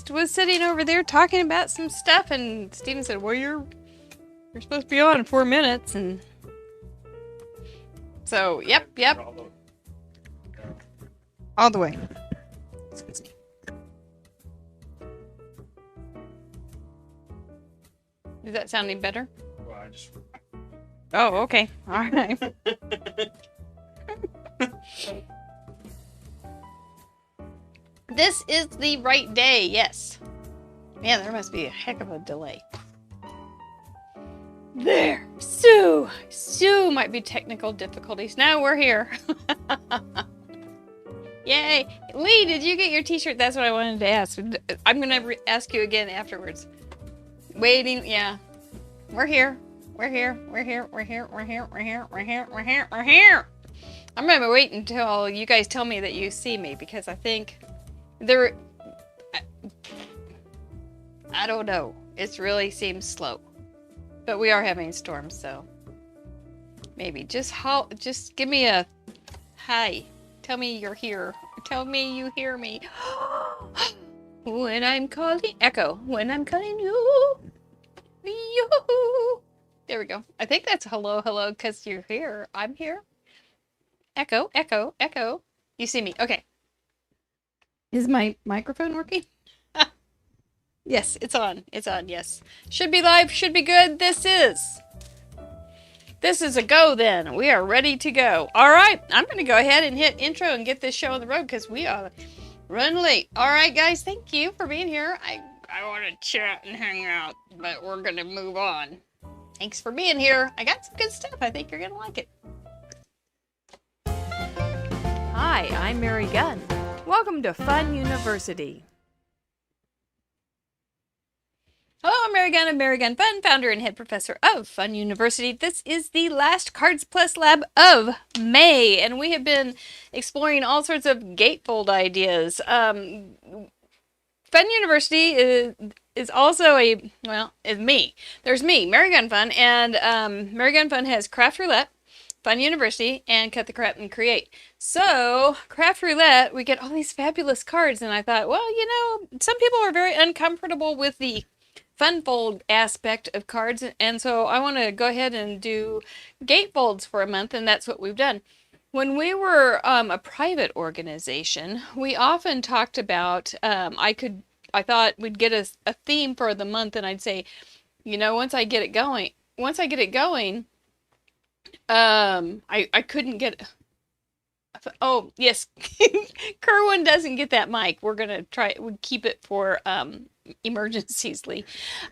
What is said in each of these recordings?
just was sitting over there talking about some stuff, and Steven said, well, you're supposed to be on in 4 minutes, and so, yep. All the way. Is that sounding better? Well, I just... Oh, okay. All right. This is the right day, yes. Man, there must be a heck of a delay. There. Sue might be technical difficulties. Now we're here. Yay. Lee, did you get your t-shirt? That's what I wanted to ask. I'm going to ask you again afterwards. Waiting, yeah. We're here. I'm going to wait until you guys tell me that you see me, because I think there... I don't know. It really seems slow. But we are having storms, so maybe just give me a hi. Tell me you're here. Tell me you hear me. When I'm calling, echo. When I'm calling you. There we go. I think that's hello, because you're here. I'm here. Echo, echo, echo. You see me. Okay. Is my microphone working? Yes, it's on. It's on, yes. Should be live, should be good. This is a go then. We are ready to go. All right, I'm going to go ahead and hit intro and get this show on the road because we are running late. All right, guys, thank you for being here. I want to chat and hang out, but we're going to move on. Thanks for being here. I got some good stuff. I think you're going to like it. Hi, I'm Mary Gunn. Welcome to Fun University. Hello, I'm Mary Gunn of Mary Gunn Fun, founder and head professor of Fun University. This is the last Cards Plus Lab of May, and we have been exploring all sorts of gatefold ideas. Fun University is also is me. There's me, Mary Gunn Fun, and Mary Gunn Fun has Craft Roulette, Fun University, and Cut the Crap and Create. So, Craft Roulette, we get all these fabulous cards, and I thought, well, you know, some people are very uncomfortable with the fun fold aspect of cards, and so I want to go ahead and do gatefolds for a month, and that's what we've done. When we were a private organization, we often talked about I thought we'd get a theme for the month, and I'd say, you know, once I get it going, I couldn't get. Oh yes, Kerwin doesn't get that mic. We're gonna we keep it for emergencies, Lee.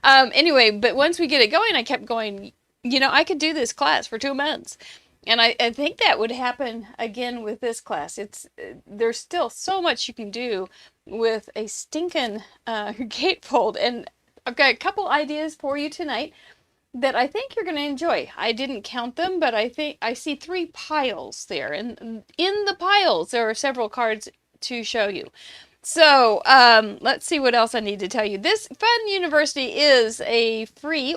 Anyway, but once we get it going, I kept going, you know, I could do this class for 2 months. And I think that would happen again with this class. There's still so much you can do with a stinking gatefold. And I've got a couple ideas for you tonight that I think you're going to enjoy. I didn't count them, but I think I see 3 piles there. And in the piles, there are several cards to show you. So, let's see what else I need to tell you. This Fun University is a free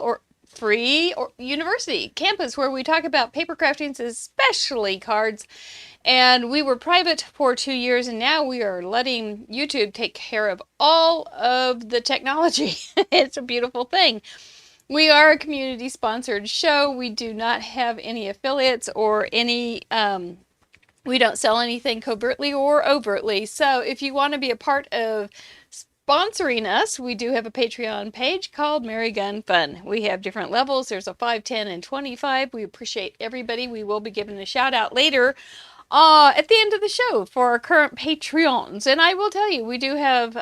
university campus where we talk about paper craftings, especially cards. And we were private for 2 years, and now we are letting YouTube take care of all of the technology. It's a beautiful thing. We are a community-sponsored show. We do not have any affiliates or any... we don't sell anything covertly or overtly. So if you want to be a part of sponsoring us, we do have a Patreon page called Mary Gunn Fun. We have different levels. There's a 5, 10, and 25. We appreciate everybody. We will be giving a shout out later at the end of the show for our current Patreons. And I will tell you, we do have,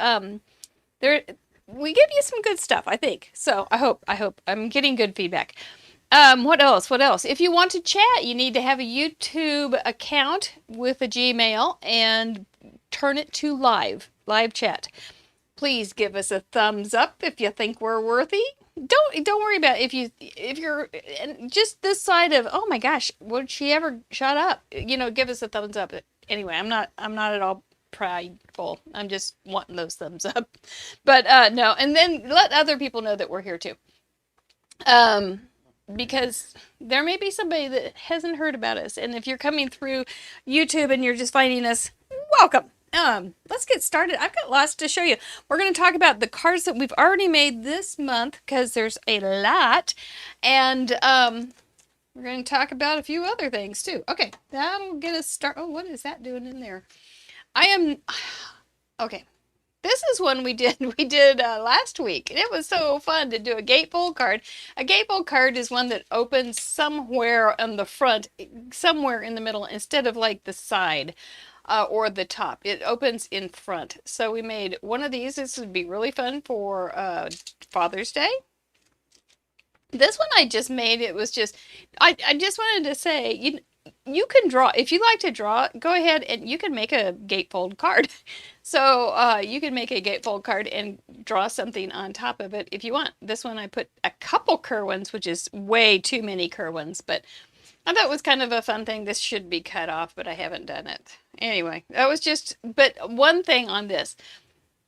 we give you some good stuff, I think. So I hope I'm getting good feedback. What else? If you want to chat, you need to have a YouTube account with a Gmail and turn it to live chat. Please give us a thumbs up if you think we're worthy. Don't worry about if you're just this side of, oh my gosh, would she ever shut up? You know, give us a thumbs up. Anyway, I'm not at all prideful. I'm just wanting those thumbs up. But no, and then let other people know that we're here too. Because there may be somebody that hasn't heard about us. And if you're coming through YouTube and you're just finding us, welcome. let's get started. I've got lots to show you. We're going to talk about the cards that we've already made this month because there's a lot, and we're going to talk about a few other things too. Okay, that'll get us started. Oh, what is that doing in there? Okay. This is one we did last week, and it was so fun to do a gatefold card. A gatefold card is one that opens somewhere on the front, somewhere in the middle, instead of like the side or the top. It opens in front. So we made one of these. This would be really fun for Father's Day. This one I just made, it was just, I just wanted to say, you can draw. If you like to draw, go ahead and you can make a gatefold card. So you can make a gatefold card and draw something on top of it if you want. This one I put a couple Kerwins, which is way too many Kerwins, but I thought it was kind of a fun thing. This should be cut off, but I haven't done it. Anyway, that was just, but one thing on this.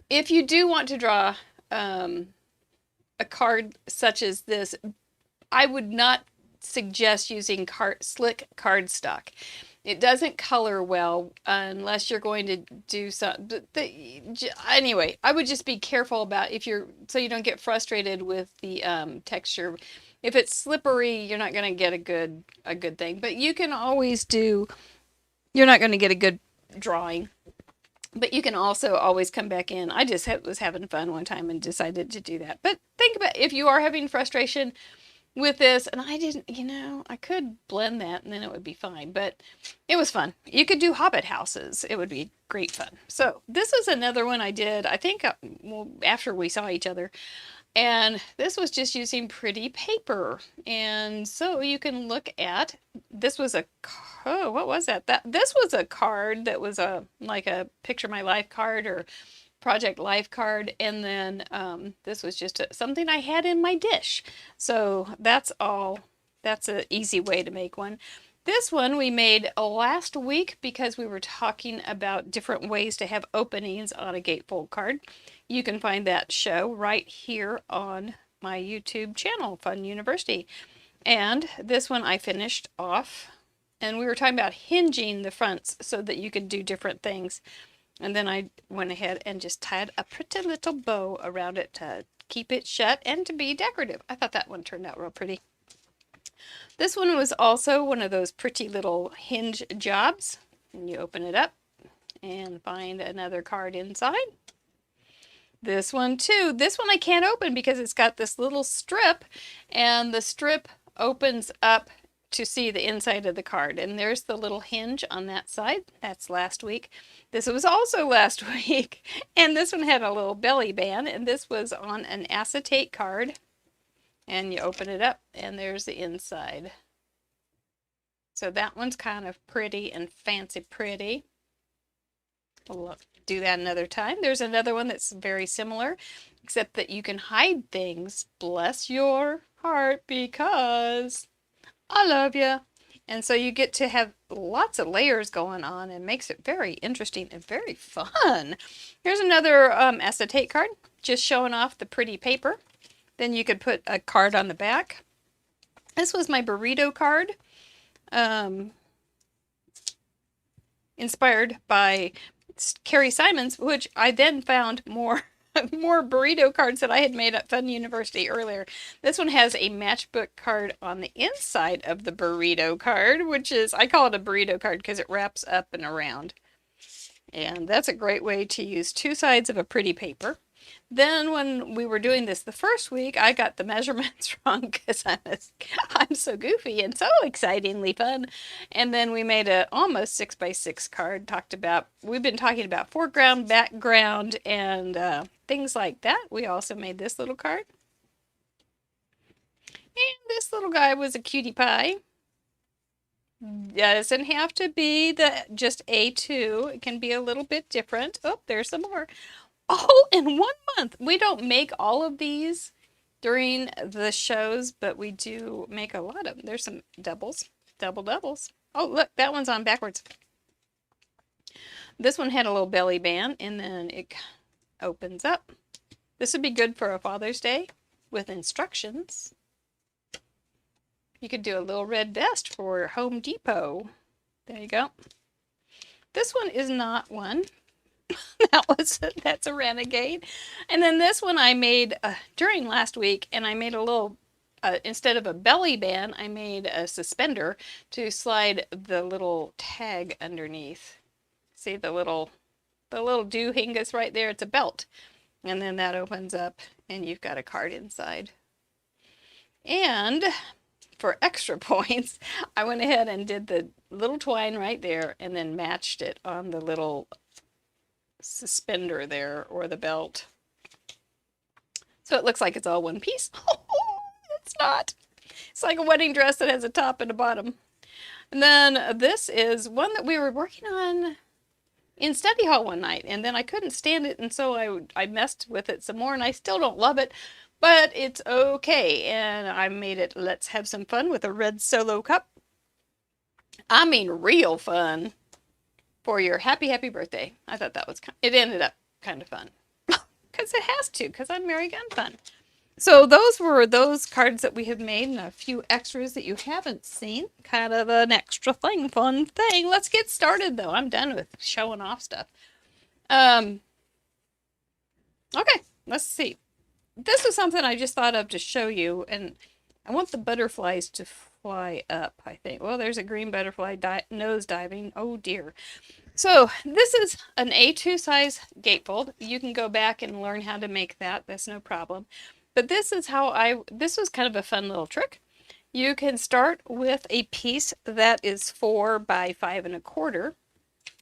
If you do want to draw a card such as this, I would not suggest using slick cardstock. It doesn't color well unless you're going to do some. Anyway, I would just be careful about so you don't get frustrated with the texture. If it's slippery, you're not going to get a good thing. But you can always do. You're not going to get a good drawing. But you can also always come back in. I just was having fun one time and decided to do that. But think about if you are having frustration with this, and I didn't, I could blend that and then it would be fine, but it was fun. You could do hobbit houses. It would be great fun. So this is another one I did, I think, after we saw each other. And this was just using pretty paper. And so you can look at, this was what was that? This was a card that was like a Picture My Life card or Project Life card. And then this was just something I had in my dish. So that's an easy way to make one. This one we made last week because we were talking about different ways to have openings on a gatefold card. You can find that show right here on my YouTube channel, Fun University. And this one I finished off, and we were talking about hinging the fronts so that you could do different things. And then I went ahead and just tied a pretty little bow around it to keep it shut and to be decorative. I thought that one turned out real pretty. This one was also one of those pretty little hinge jobs. And you open it up and find another card inside. This one too. This one I can't open because it's got this little strip, and the strip opens up to see the inside of the card. And there's the little hinge on that side. That's last week. This was also last week. And this one had a little belly band, and this was on an acetate card. And you open it up and there's the inside. So that one's kind of pretty and fancy pretty. We'll do that another time. There's another one that's very similar, except that you can hide things. Bless your heart, because I love you. And so you get to have lots of layers going on and makes it very interesting and very fun. Here's another acetate card, just showing off the pretty paper. Then you could put a card on the back. This was my burrito card, inspired by Carrie Simons, which I then found more burrito cards that I had made at Fun University earlier. This one has a matchbook card on the inside of the burrito card, which is, I call it a burrito card because it wraps up and around. And that's a great way to use two sides of a pretty paper. Then when we were doing this the first week, I got the measurements wrong because I'm so goofy and so excitingly fun. And then we made a almost 6x6 card. We've been talking about foreground, background, and things like that. We also made this little card. And this little guy was a cutie pie. Doesn't have to be just A2. It can be a little bit different. Oh, there's some more. All in 1 month. We don't make all of these during the shows, but we do make a lot of them. There's some doubles. Oh, look, that one's on backwards. This one had a little belly band, and then it opens up. This would be good for a Father's Day with instructions. You could do a little red vest for Home Depot. There you go. This one is not one. That's a renegade. And then this one I made during last week, and I made a little, instead of a belly band, I made a suspender to slide the little tag underneath. See the little do hingus right there? It's a belt. And then that opens up and you've got a card inside. And for extra points, I went ahead and did the little twine right there and then matched it on the little suspender there, or the belt. So it looks like it's all one piece. It's not. It's like a wedding dress that has a top and a bottom. And then this is one that we were working on in study hall one night, and then I couldn't stand it, and so I messed with it some more, and I still don't love it, but it's okay. And I made it Let's Have Some Fun with a red solo cup. I mean real fun for your happy birthday. I thought that was it ended up kind of fun. Because it has to, because I'm Mary Gun Fun. So those were those cards that we have made, and a few extras that you haven't seen. Kind of an extra thing, fun thing. Let's get started, though. I'm done with showing off stuff. Okay, let's see. This is something I just thought of to show you, and I want the butterflies to fly up, I think. Well, there's a green butterfly nose diving. Oh, dear. So this is an A2 size gatefold. You can go back and learn how to make that. That's no problem. But this is how this was kind of a fun little trick. You can start with a piece that is 4 by 5 1/4.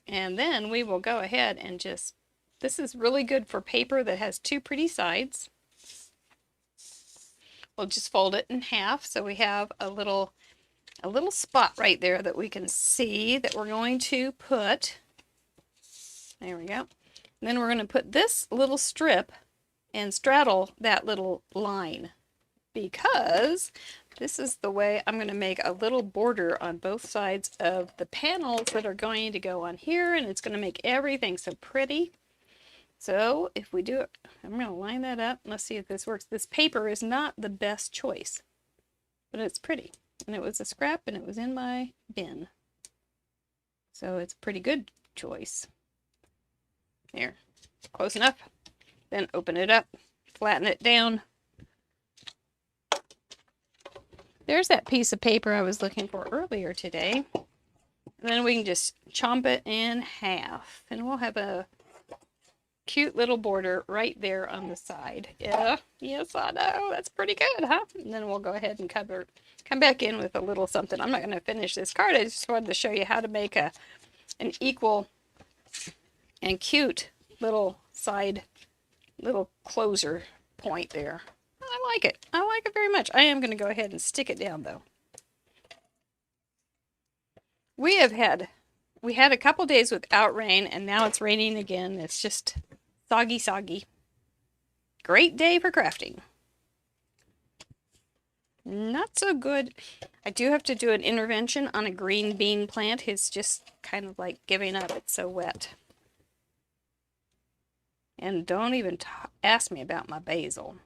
And then we will go ahead and just, this is really good for paper that has 2 pretty sides. We'll just fold it in half so we have a little spot right there that we can see that we're going to put. There we go. And then we're going to put this little strip and straddle that little line, because this is the way I'm going to make a little border on both sides of the panels that are going to go on here, and it's going to make everything so pretty. So if we do it, I'm going to line that up. Let's see if this works. This paper is not the best choice, but it's pretty. And it was a scrap, and it was in my bin. So it's a pretty good choice. There, close enough. Then open it up, flatten it down. There's that piece of paper I was looking for earlier today. And then we can just chomp it in half, and we'll have a cute little border right there on the side. Yeah, yes, I know. That's pretty good, huh? And then we'll go ahead and come back in with a little something. I'm not going to finish this card. I just wanted to show you how to make an equal and cute little side, little closer point there. I like it. I like it very much. I am going to go ahead and stick it down, though. We had a couple days without rain, and now it's raining again. It's just soggy. Great day for crafting. Not so good. I do have to do an intervention on a green bean plant. It's just kind of like giving up. It's so wet. And don't even ask me about my basil.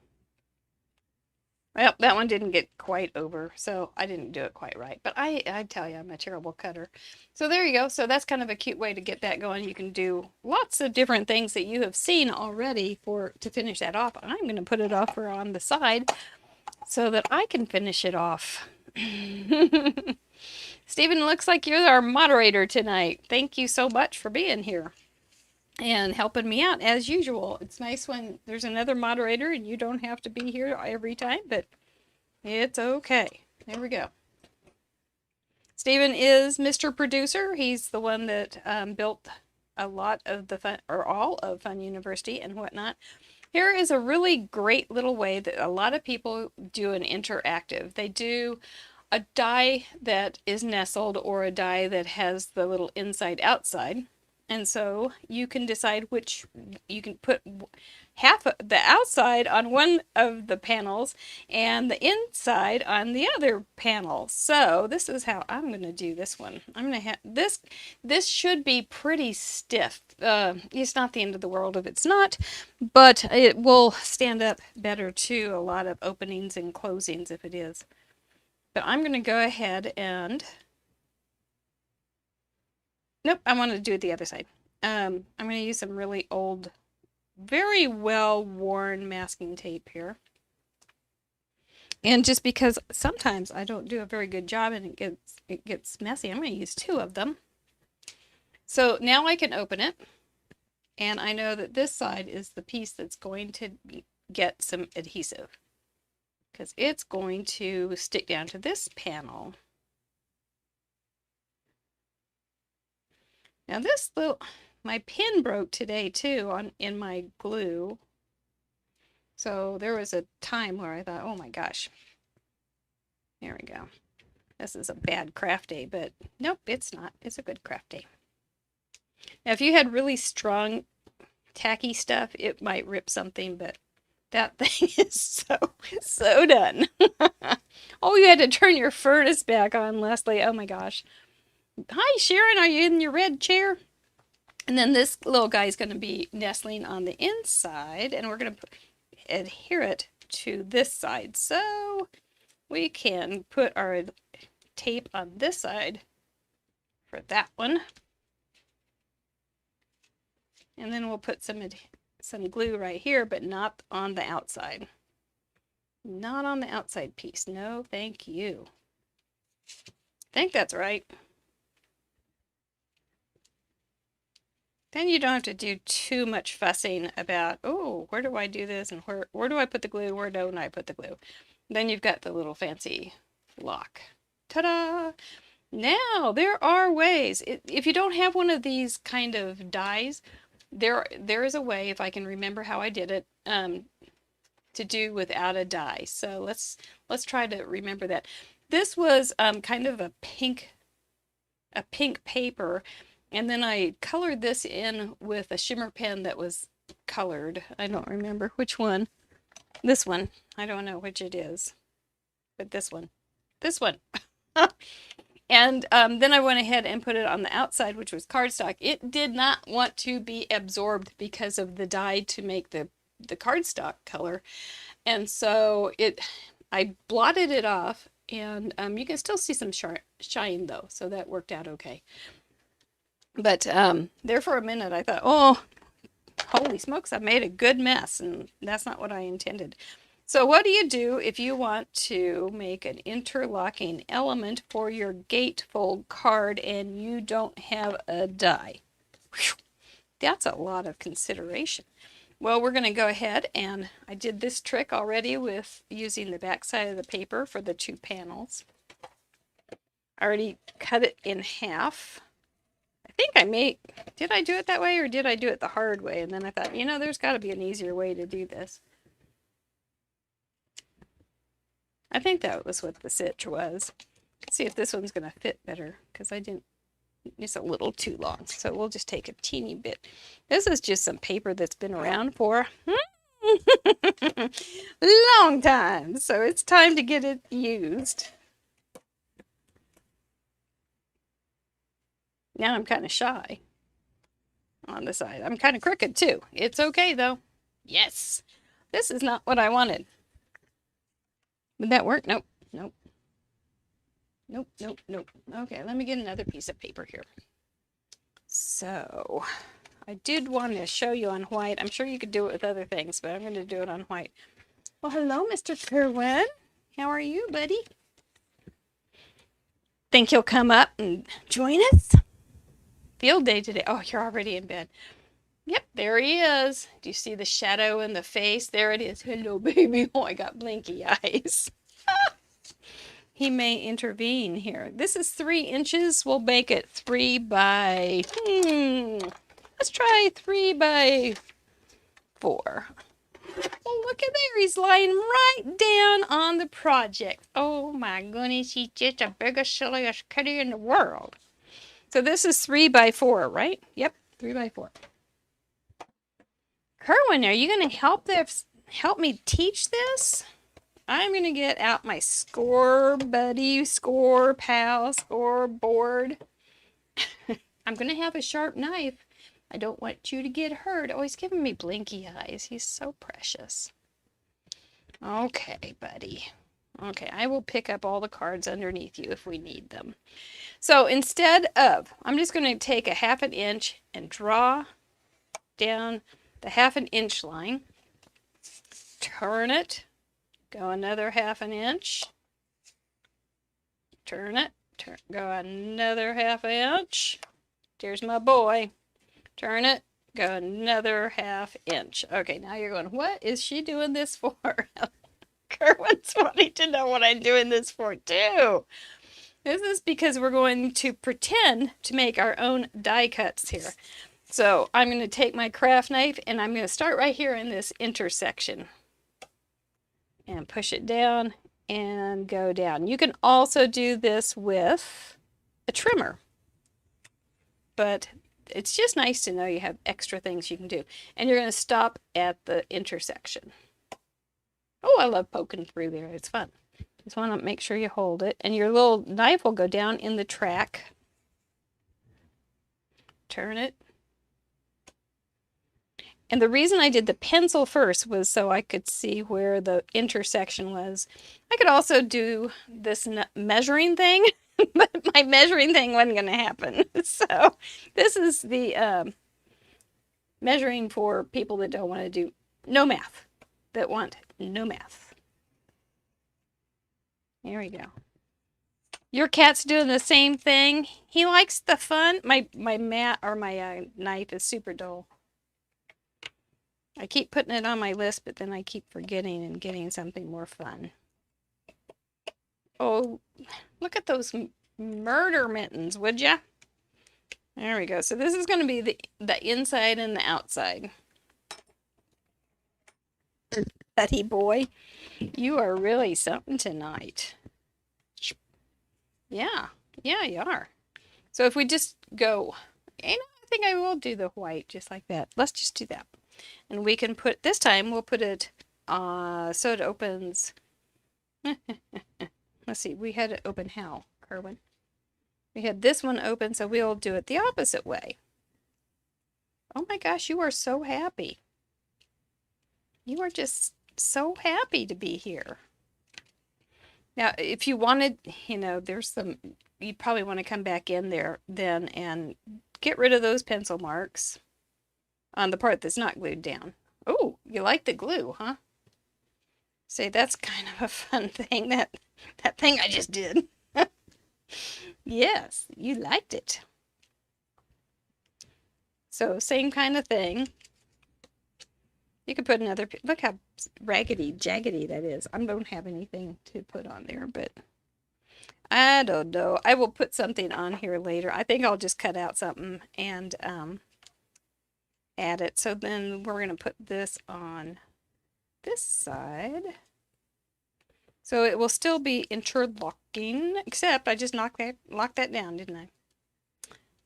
Well, that one didn't get quite over, so I didn't do it quite right. But I tell you, I'm a terrible cutter. So there you go. So that's kind of a cute way to get that going. You can do lots of different things that you have seen already to finish that off. I'm going to put it off on the side so that I can finish it off. Stephen, looks like you're our moderator tonight. Thank you so much for being here and helping me out as usual. It's nice when there's another moderator and you don't have to be here every time, but it's okay. There we go. Stephen is Mr. Producer. He's the one that built a lot of the fun, or all of Fun University and whatnot. Here is a really great little way that a lot of people do an interactive. They do a die that is nestled, or a die that has the little inside outside. And so you can decide which, you can put half of the outside on one of the panels and the inside on the other panel. So this is how I'm going to do this one. I'm going to have this should be pretty stiff. It's not the end of the world if it's not, but it will stand up better to a lot of openings and closings if it is. But I'm going to go ahead and, nope, I want to do it the other side. I'm going to use some really old, very well worn masking tape here. And just because sometimes I don't do a very good job and it gets messy, I'm going to use 2 of them. So now I can open it, and I know that this side is the piece that's going to get some adhesive because it's going to stick down to this panel. Now this my pin broke today too in my glue. So there was a time where I thought, oh my gosh, there we go. This is a bad craft day, but nope, it's not. It's a good craft day. Now, if you had really strong, tacky stuff, it might rip something, but that thing is so done. Oh, you had to turn your furnace back on, Leslie. Oh my gosh. Hi, Sharon. Are you in your red chair? And then this little guy is going to be nestling on the inside, and we're going to adhere it to this side. So we can put our tape on this side for that one. And then we'll put some glue right here, but not on the outside. Not on the outside piece. No, thank you. I think that's right. Then you don't have to do too much fussing about, oh, where do I do this? And where do I put the glue? Where don't I put the glue? Then you've got the little fancy lock. Ta-da! Now, there are ways. If you don't have one of these kind of dies, there is a way, if I can remember how I did it, to do without a die. So let's try to remember that. This was kind of a pink paper, and then I colored this in with a shimmer pen that was colored. I don't remember which one. This one. I don't know which it is, but this one. This one. And then I went ahead and put it on the outside, which was cardstock. It did not want to be absorbed because of the dye to make the cardstock color. And so I blotted it off, and you can still see some shine though. So that worked out okay. But there for a minute, I thought, oh, holy smokes, I made a good mess. And that's not what I intended. So what do you do if you want to make an interlocking element for your gatefold card and you don't have a die? Whew, that's a lot of consideration. Well, we're going to go ahead, and I did this trick already with using the back side of the paper for the 2 panels. I already cut it in half. I think did I do it that way, or did I do it the hard way? And then I thought, you know, there's got to be an easier way to do this. I think that was what the sitch was. Let's see if this one's going to fit better, because it's a little too long. So we'll just take a teeny bit. This is just some paper that's been around for long time. So it's time to get it used. Now I'm kind of shy on the side. I'm kind of crooked too. It's okay though. Yes. This is not what I wanted. Would that work? Nope. Nope. Nope, nope, nope. Okay, let me get another piece of paper here. So, I did want to show you on white. I'm sure you could do it with other things, but I'm going to do it on white. Well, hello, Mr. Kerwin. How are you, buddy? Think you'll come up and join us? Field day today. Oh, you're already in bed. Yep, there he is. Do you see the shadow in the face? There it is. Hello, baby. Oh, I got blinky eyes. He may intervene here. This is 3 inches. We'll make it 3 by... let's try 3 by 4. Oh, look at there. He's lying right down on the project. Oh, my goodness. He's just the biggest, silliest kitty in the world. So this is 3 by 4, right? Yep, 3 by 4. Kerwin, are you going to help me teach this? I'm going to get out my score buddy, score pal, score board. I'm going to have a sharp knife. I don't want you to get hurt. Oh, he's giving me blinky eyes. He's so precious. Okay, buddy. Okay, I will pick up all the cards underneath you if we need them. So instead of, I'm just going to take a 1/2 inch and draw down the 1/2 inch line. Turn it. Go another 1/2 inch. Turn it. Go another 1/2 inch. There's my boy. Turn it. Go another 1/2 inch. Okay, now you're going, what is she doing this for? Kerwin's wanting to know what I'm doing this for too. This is because we're going to pretend to make our own die cuts here. So I'm going to take my craft knife and I'm going to start right here in this intersection. And push it down and go down. You can also do this with a trimmer. But it's just nice to know you have extra things you can do. And you're going to stop at the intersection. Oh, I love poking through there. It's fun. Just want to make sure you hold it. And your little knife will go down in the track. Turn it. And the reason I did the pencil first was so I could see where the intersection was. I could also do this measuring thing, but my measuring thing wasn't going to happen. So this is the measuring for people that don't want to do no math, that want no math. There we go. Your cat's doing the same thing. He likes the fun. My knife is super dull. I keep putting it on my list, but then I keep forgetting and getting something more fun. Oh, look at those murder mittens, would ya? There we go. So this is going to be the inside and the outside. Buddy boy, you are really something tonight. Yeah, you are. So if we just go, I think I will do the white just like that. Let's just do that. And we can put, this time we'll put it so it opens. Let's see, we had it open how, Kerwin? We had this one open, so we'll do it the opposite way. Oh my gosh, you are so happy. You are just so happy to be here. Now, if you wanted, there's some, you'd probably want to come back in there then and get rid of those pencil marks on the part that's not glued down. Oh, you like the glue, huh? Say, that's kind of a fun thing, that thing I just did. Yes, you liked it. So same kind of thing. You could put another, look how raggedy, jaggedy that is. I don't have anything to put on there, but I don't know. I will put something on here later. I think I'll just cut out something and add it. So then we're going to put this on this side. So it will still be interlocking, except I just locked that down, didn't I?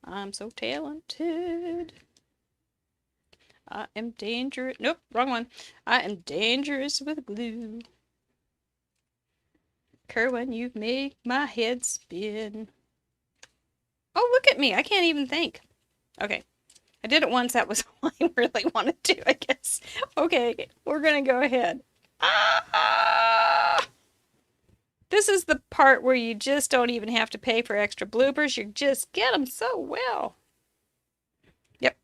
I'm so talented. I am dangerous. Nope, wrong one. I am dangerous with glue. Kerwin, you've made my head spin. Oh, look at me. I can't even think. Okay. I did it once. That was all I really wanted to do, I guess. Okay, we're going to go ahead. This is the part where you just don't even have to pay for extra bloopers. You just get them so well. Yep.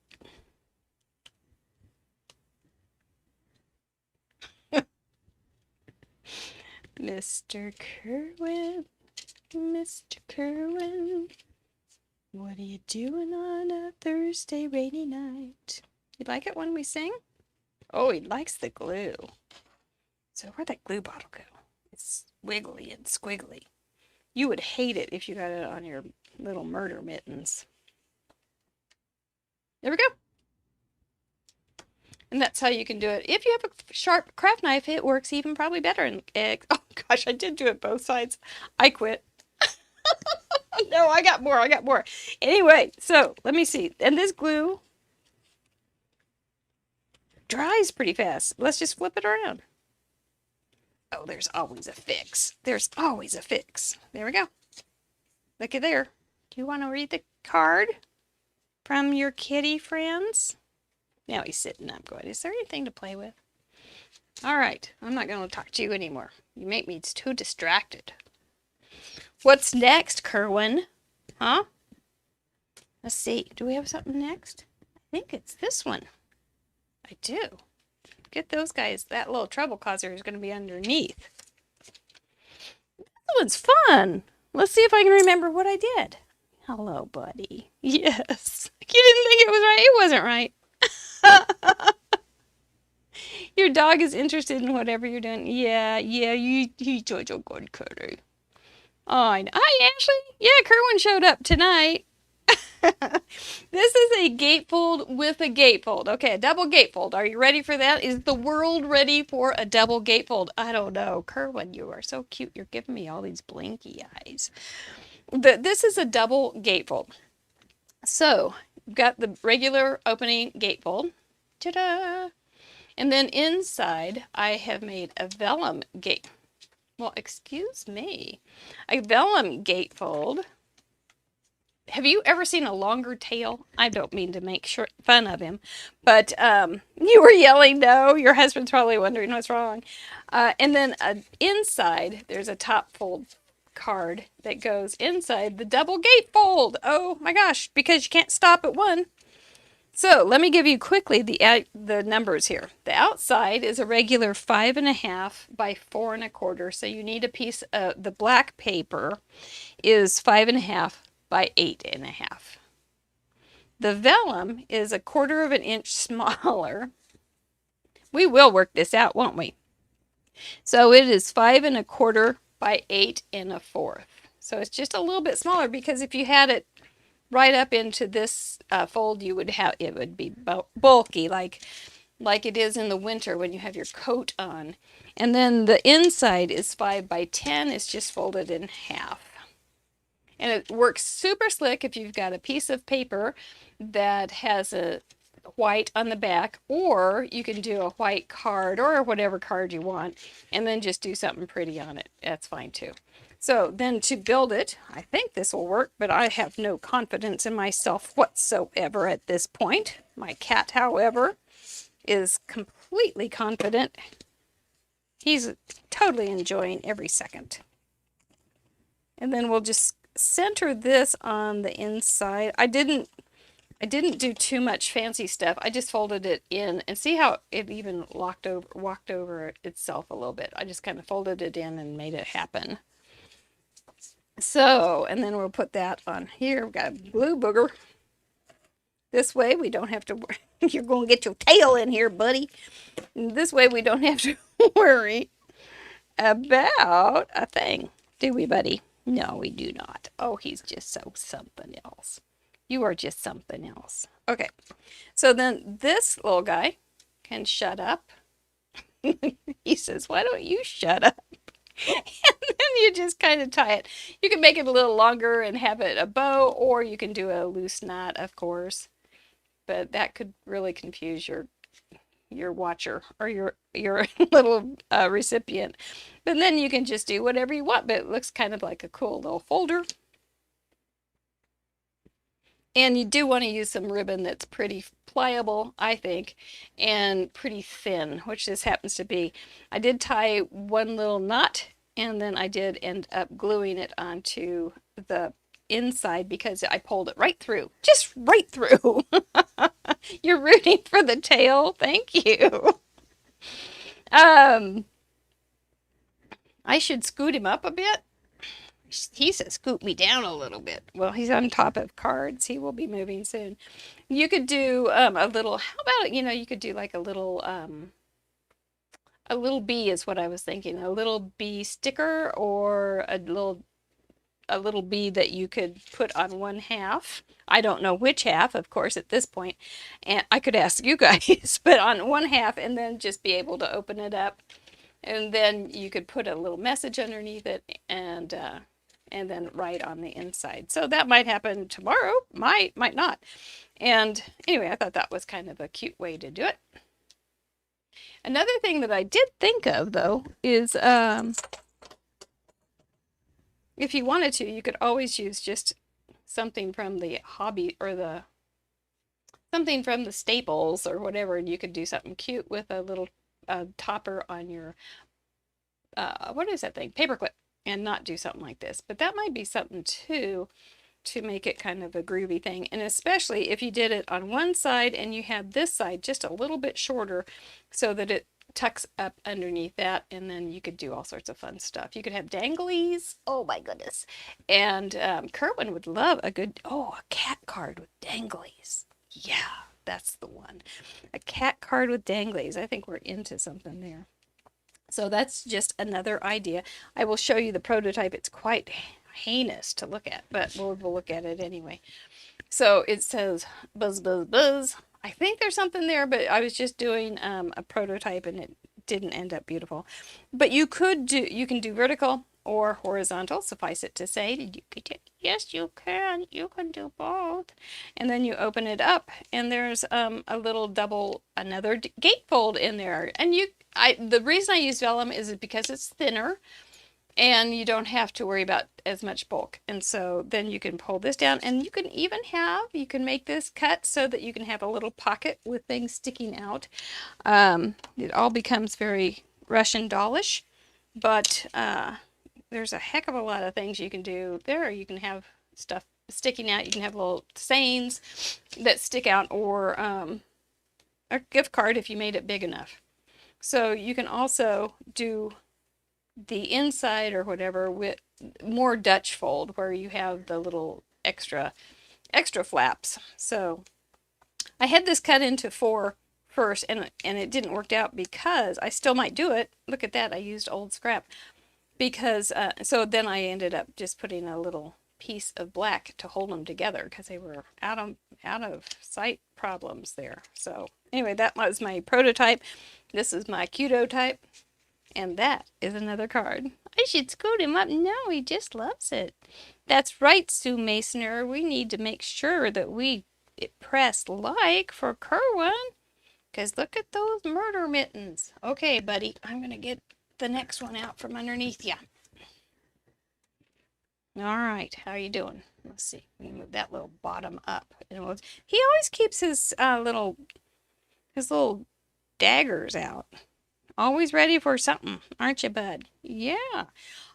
Mr. Kerwin, Mr. Kerwin, what are you doing on a Thursday rainy night? You like it when we sing? Oh, he likes the glue. So where'd that glue bottle go? It's wiggly and squiggly. You would hate it if you got it on your little murder mittens. There we go. And that's how you can do it. If you have a sharp craft knife, it works even probably better. And oh gosh, I did do it both sides. I quit. No, I got more. Anyway, so let me see. And this glue dries pretty fast. Let's just flip it around. Oh, there's always a fix. There's always a fix. There we go. Look at there. Do you want to read the card from your kitty friends? Now he's sitting up going, is there anything to play with? All right, I'm not going to talk to you anymore. You make me too distracted. What's next, Kerwin? Huh? Let's see. Do we have something next? I think it's this one. I do. Get those guys. That little trouble causer is going to be underneath. That one's fun. Let's see if I can remember what I did. Hello, buddy. Yes. You didn't think it was right? It wasn't right. Your dog is interested in whatever you're doing. Yeah, he's such a good kitty. Oh, I know. Hi, Ashley. Yeah, Kerwin showed up tonight. This is a gatefold with a gatefold. Okay, a double gatefold. Are you ready for that? Is the world ready for a double gatefold? I don't know. Kerwin, you are so cute. You're giving me all these blinky eyes. This is a double gatefold. So, you've got the regular opening gatefold. Ta-da! And then inside, I have made a vellum gate. Well, excuse me. A vellum gatefold. Have you ever seen a longer tail? I don't mean to make fun of him, but you were yelling no. Your husband's probably wondering what's wrong. And then inside, there's a top fold card that goes inside the double gatefold. Oh my gosh, because you can't stop at one. So let me give you quickly the numbers here. The outside is a regular 5.5 by 4 1/4. So you need a piece of the black paper is 5.5 by 8.5. The vellum is 1/4 inch smaller. We will work this out, won't we? So it is 5 1/4 by 8 1/4. So it's just a little bit smaller because if you had it right up into this fold, you would have it would be bulky like it is in the winter when you have your coat on. And then the inside is 5 by 10. It's just folded in half. And it works super slick if you've got a piece of paper that has a white on the back, or you can do a white card or whatever card you want and then just do something pretty on it. That's fine too. So then to build it, I think this will work, but I have no confidence in myself whatsoever at this point. My cat, however, is completely confident. He's totally enjoying every second. And then we'll just center this on the inside. I didn't do too much fancy stuff. I just folded it in and see how it even walked over itself a little bit. I just kind of folded it in and made it happen. So, and then we'll put that on here. We've got a blue booger. This way we don't have to worry. You're going to get your tail in here, buddy. This way we don't have to worry about a thing. Do we, buddy? No, we do not. Oh, he's just so something else. You are just something else. Okay, so then this little guy can shut up. He says, why don't you shut up? And then you just kind of tie it. You can make it a little longer and have it a bow, or you can do a loose knot, of course. But that could really confuse your watcher or your little recipient. But then you can just do whatever you want, but it looks kind of like a cool little folder. And you do want to use some ribbon that's pretty pliable, I think, and pretty thin, which this happens to be. I did tie one little knot, and then I did end up gluing it onto the inside because I pulled it right through, just right through. You're rooting for the tail. Thank you. I should scoot him up a bit. He says scoot me down a little bit. Well, he's on top of cards. He will be moving soon. You could do a little, how about, you could do like a little bee is what I was thinking. A little bee sticker or a little bee that you could put on one half. I don't know which half, of course, at this point. And I could ask you guys, but on one half and then just be able to open it up. And then you could put a little message underneath it and then write on the inside. So that might happen tomorrow, might not. And anyway, I thought that was kind of a cute way to do it. Another thing that I did think of, though, is if you wanted to, you could always use just something from the hobby or something from the Staples or whatever, and you could do something cute with a little a topper on your, what is that thing? Paperclip, and not do something like this. But that might be something too, to make it kind of a groovy thing. And especially if you did it on one side and you had this side just a little bit shorter so that it tucks up underneath that, and then you could do all sorts of fun stuff. You could have danglies. Oh my goodness. And Kerwin would love a good, a cat card with danglies. Yeah, that's the one. A cat card with danglies. I think we're into something there. So that's just another idea. I will show you the prototype. It's quite heinous to look at, but we'll look at it anyway. So it says buzz, buzz, buzz. I think there's something there, but I was just doing a prototype and it didn't end up beautiful. But you can do vertical or horizontal. Suffice it to say, yes, you can. You can do both. And then you open it up, and there's a little another gatefold in there. And the reason I use vellum is because it's thinner, and you don't have to worry about as much bulk. And so then you can pull this down, and you can make this cut so that you can have a little pocket with things sticking out. It all becomes very Russian dollish, but there's a heck of a lot of things you can do there. You can have stuff sticking out. You can have little sayings that stick out, or a gift card if you made it big enough. So you can also do the inside or whatever with more Dutch fold, where you have the little extra flaps. So I had this cut into 4 first, and it didn't work out because I still might do it. Look at that, I used old scrap. Because so then I ended up just putting a little piece of black to hold them together, because they were out of sight problems there. So anyway, that was my prototype. This is my Keto type. And that is another card. I should scoot him up. No, he just loves it. That's right, Sue Masoner. We need to make sure that we press like for Kerwin. Because look at those murder mittens. Okay, buddy. I'm going to get the next one out from underneath you. All right. How are you doing? Let's see. We move that little bottom up. He always keeps his little daggers out. Always ready for something, aren't you, bud? Yeah.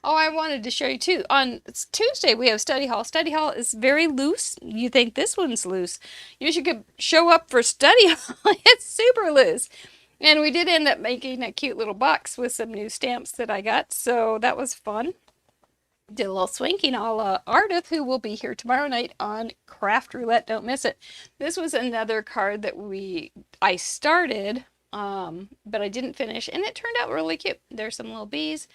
Oh, I wanted to show you too. On Tuesday, we have study hall. Study hall is very loose. You think this one's loose. You should show up for study hall. It's super loose. And we did end up making a cute little box with some new stamps that I got. So that was fun. Did a little swinking a la Ardith, who will be here tomorrow night on Craft Roulette. Don't miss it. This was another card that I started, but I didn't finish, and it turned out really cute. There's some little bees.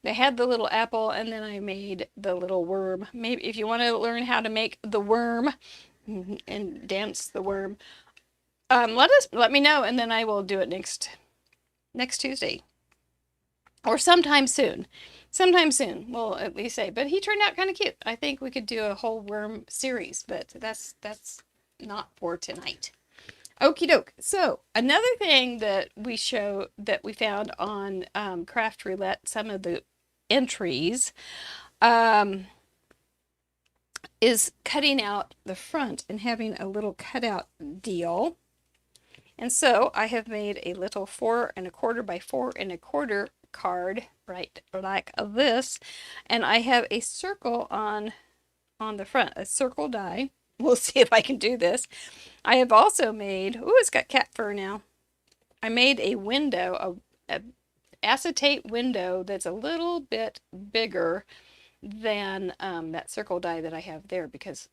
They had the little apple, and then I made the little worm. Maybe if you want to learn how to make the worm and dance the worm, let me know, and then I will do it next Tuesday, or sometime soon. Sometime soon, we'll at least say. But he turned out kind of cute. I think we could do a whole worm series, but that's not for tonight. Okie doke. So another thing that we found on Craft Roulette, some of the entries, is cutting out the front and having a little cutout deal. And so I have made a little 4 1/4 by 4 1/4 card, right, like this, and I have a circle on the front, a circle die. We'll see if I can do this. I have also made, it's got cat fur now. I made a window, a acetate window that's a little bit bigger than that circle die that I have there, because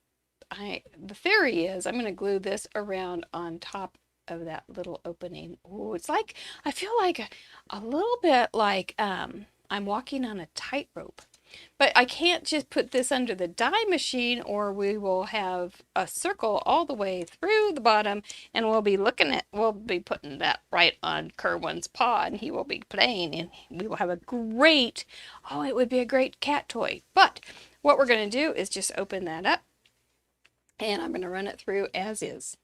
the theory is I'm going to glue this around on top of that little opening. Oh, it's like, I feel like a little bit like I'm walking on a tightrope. But I can't just put this under the die machine, or we will have a circle all the way through the bottom, and we'll be putting that right on Kerwin's paw, and he will be playing, and we will have it would be a great cat toy. But what we're going to do is just open that up, and I'm going to run it through as is.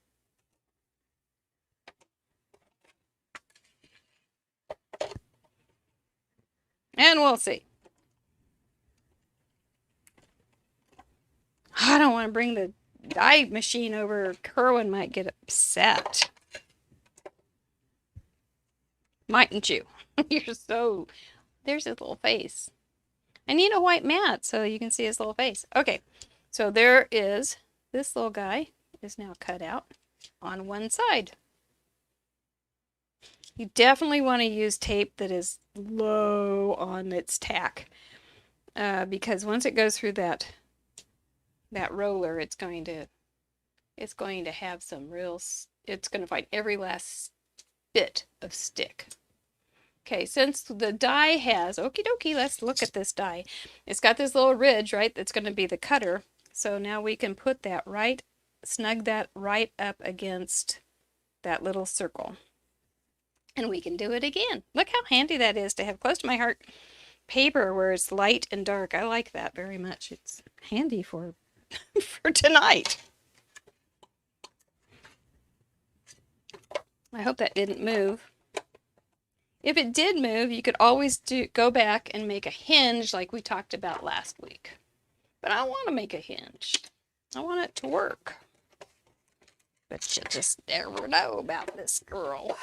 And we'll see. I don't want to bring the die machine over. Kerwin might get upset. Mightn't you? You're so... There's his little face. I need a white mat so you can see his little face. Okay, so there is... This little guy is now cut out on one side. You definitely want to use tape that is low on its tack, because once it goes through that roller, it's going to have some real, it's going to find every last bit of stick. Okay, since the die has, okie dokie, let's look at this die. It's got this little ridge, right, that's going to be the cutter. So now we can put that right, snug that right up against that little circle. And we can do it again. Look how handy that is to have close to my heart paper where it's light and dark. I like that very much. It's handy for for tonight. I hope that didn't move. If it did move, you could always go back and make a hinge like we talked about last week. But I want to make a hinge. I want it to work. But you just never know about this girl.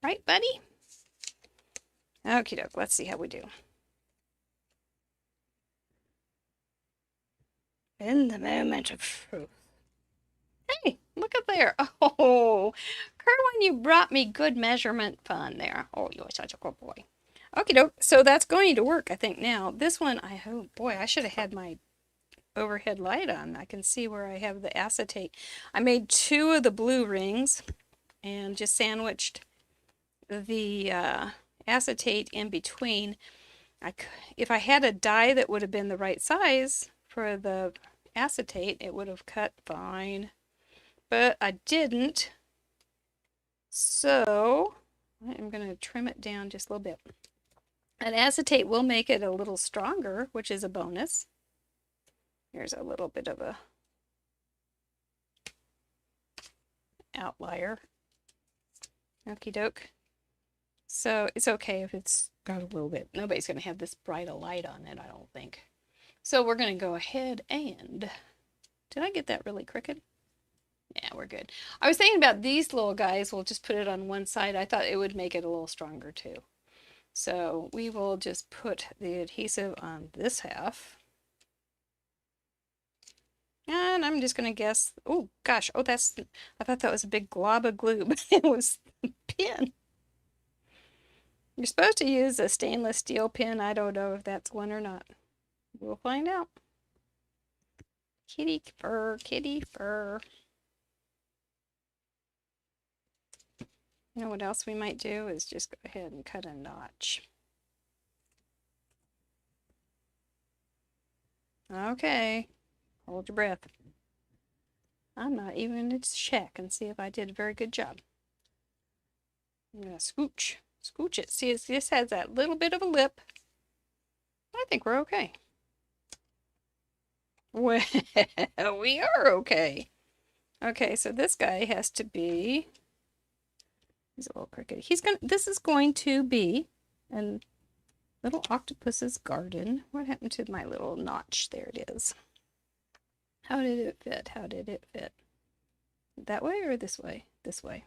Right, buddy? Okie doke, let's see how we do. In the moment of truth. Hey, look up there. Oh, Kerwin, you brought me good measurement fun there. Oh, you're such a good boy. Okie doke, so that's going to work, I think, now. This one, oh boy, I should have had my overhead light on. I can see where I have the acetate. I made 2 of the blue rings and just sandwiched the acetate in between. If I had a die that would have been the right size for the acetate, it would have cut fine. But I didn't. So I'm going to trim it down just a little bit. And acetate will make it a little stronger, which is a bonus. Here's a little bit of a outlier. Okie doke. So it's okay if it's got a little bit. Nobody's going to have this bright a light on it, I don't think. So we're going to go ahead and... Did I get that really crooked? Yeah, we're good. I was thinking about these little guys. We'll just put it on one side. I thought it would make it a little stronger too. So we will just put the adhesive on this half. And I'm just going to guess, oh gosh, oh that's, I thought that was a big glob of glue, but it was a pin. You're supposed to use a stainless steel pin. I don't know if that's one or not. We'll find out. Kitty fur, kitty fur. You know what else we might do is just go ahead and cut a notch. Okay, hold your breath. I'm not even going to check and see if I did a very good job. I'm going to scooch it. See, this has that little bit of a lip. I think we're okay. Well, we are okay. Okay, so this guy has to be... He's a little crooked. This is going to be a little octopus's garden. What happened to my little notch? There it is. How did it fit? How did it fit? That way or this way? This way.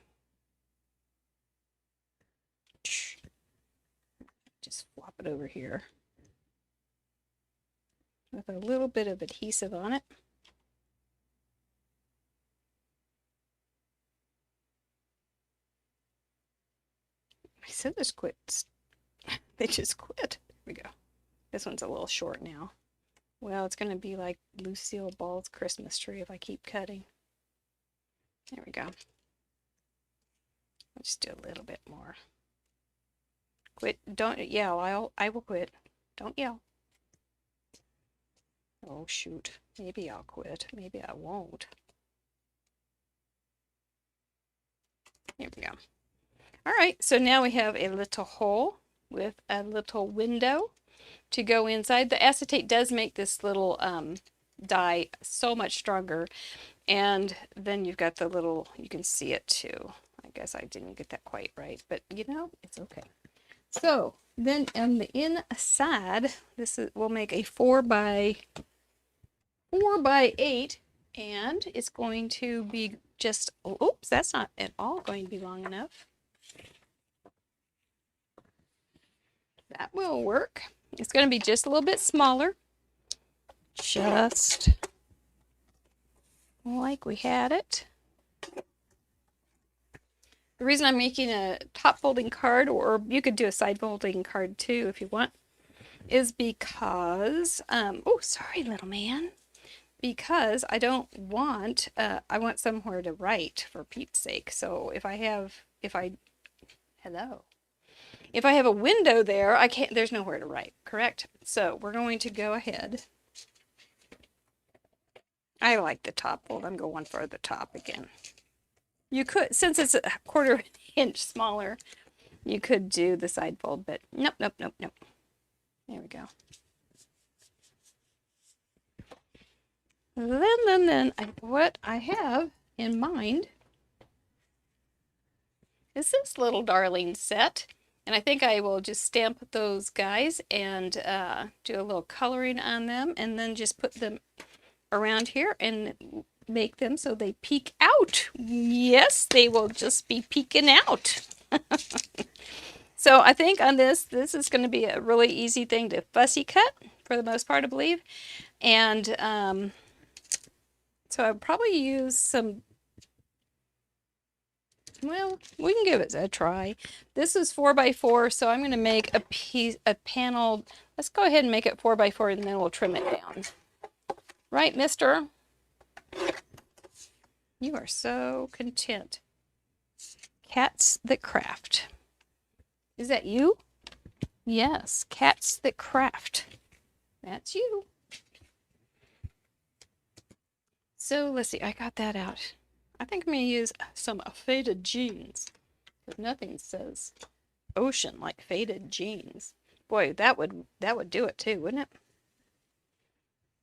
Just flop it over here with a little bit of adhesive on it. My scissors quit. They just quit. There we go. This one's a little short now. Well, it's going to be like Lucille Ball's Christmas tree if I keep cutting. There we go. I'll just do a little bit more. Quit. Don't yell. I will quit. Don't yell. Oh, shoot. Maybe I'll quit. Maybe I won't. Here we go. All right, so now we have a little hole with a little window to go inside. The acetate does make this little die so much stronger. And then you've got the little, you can see it too. I guess I didn't get that quite right, but you know, it's okay. So then on the inside, we'll make a 4 by 8, and it's going to be just, oops, that's not at all going to be long enough. That will work. It's going to be just a little bit smaller. Just like we had it. The reason I'm making a top folding card, or you could do a side folding card too if you want, is because, oh, sorry, little man. Because I don't want, I want somewhere to write for Pete's sake. So if I have a window there, there's nowhere to write, correct? So we're going to go ahead. I like the top fold. I'm going for the top again. You could, since it's a quarter inch smaller, you could do the side fold, but nope. There we go. Then what I have in mind is this little darling set. And I think I will just stamp those guys and do a little coloring on them, and then just put them around here and make them so they peek out. Yes, they will just be peeking out. So I think on this is going to be a really easy thing to fussy cut for the most part, I believe. And so I'll probably use some, well, we can give it a try. This is 4x4, so I'm going to make a panel. Let's go ahead and make it 4x4, and then we'll trim it down. Right, mister? You are so content. Cats that craft. Is that you? Yes, cats that craft. That's you. So let's see, I got that out. I think I'm going to use some faded jeans. But nothing says ocean like faded jeans. Boy, that would do it too, wouldn't it?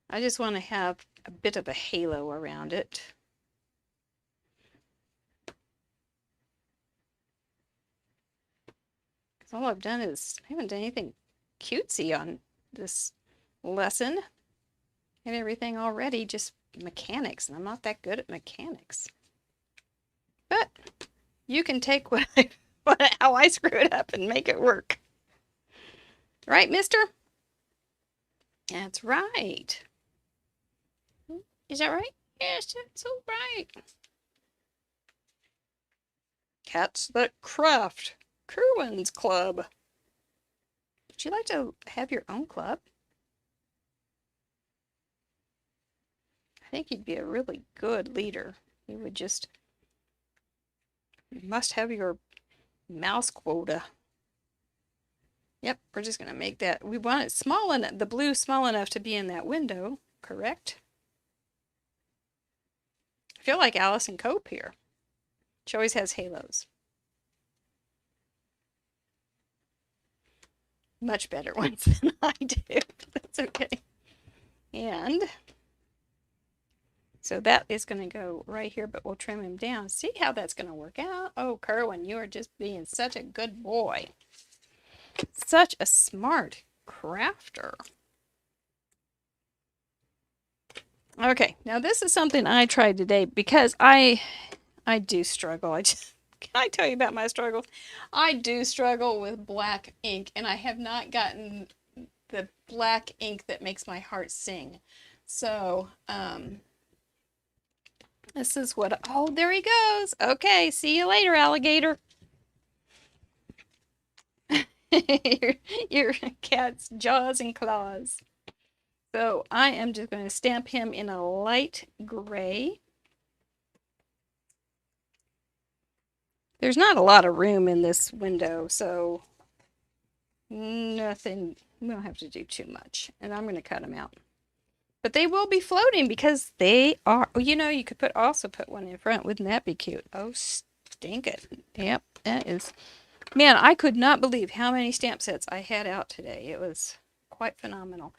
I just want to have a bit of a halo around it. Because all I've done is, I haven't done anything cutesy on this lesson. And everything already, just mechanics, and I'm not that good at mechanics. But you can take how I screw it up and make it work. Right, mister? That's right. Is that right? Yes, that's all right. Cats that craft. Kerwin's Club. Would you like to have your own club? I think you'd be a really good leader. You would just, you must have your mouse quota. Yep, we're just going to make that. We want it small enough, the blue small enough to be in that window, correct? I feel like Allison Cope here. She always has halos. Much better ones than I do. That's okay. And so that is going to go right here, but we'll trim him down. See how that's going to work out? Oh, Kerwin, you are just being such a good boy. Such a smart crafter. Okay, now this is something I tried today because I do struggle. Can I tell you about my struggles? I do struggle with black ink, and I have not gotten the black ink that makes my heart sing. So, this is what, oh, there he goes. Okay, see you later, alligator. your cat's jaws and claws. So I am just going to stamp him in a light gray. There's not a lot of room in this window, so nothing, we don't have to do too much. And I'm going to cut them out. But they will be floating because they are, you know, you could also put one in front. Wouldn't that be cute? Oh, stink it. Yep, that is, man, I could not believe how many stamp sets I had out today. It was quite phenomenal.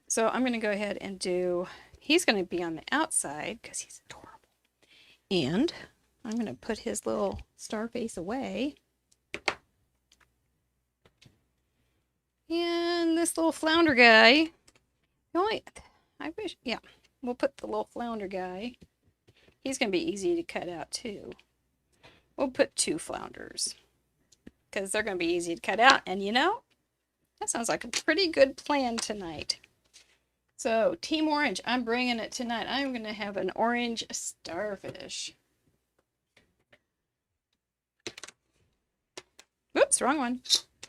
So I'm going to go ahead and do, he's going to be on the outside because he's adorable. And I'm going to put his little star face away. And this little flounder guy, I wish, yeah, we'll put the little flounder guy. He's going to be easy to cut out too. We'll put 2 flounders because they're going to be easy to cut out. And you know, That sounds like a pretty good plan tonight. So, Team Orange, I'm bringing it tonight. I'm going to have an orange starfish. Oops, wrong one.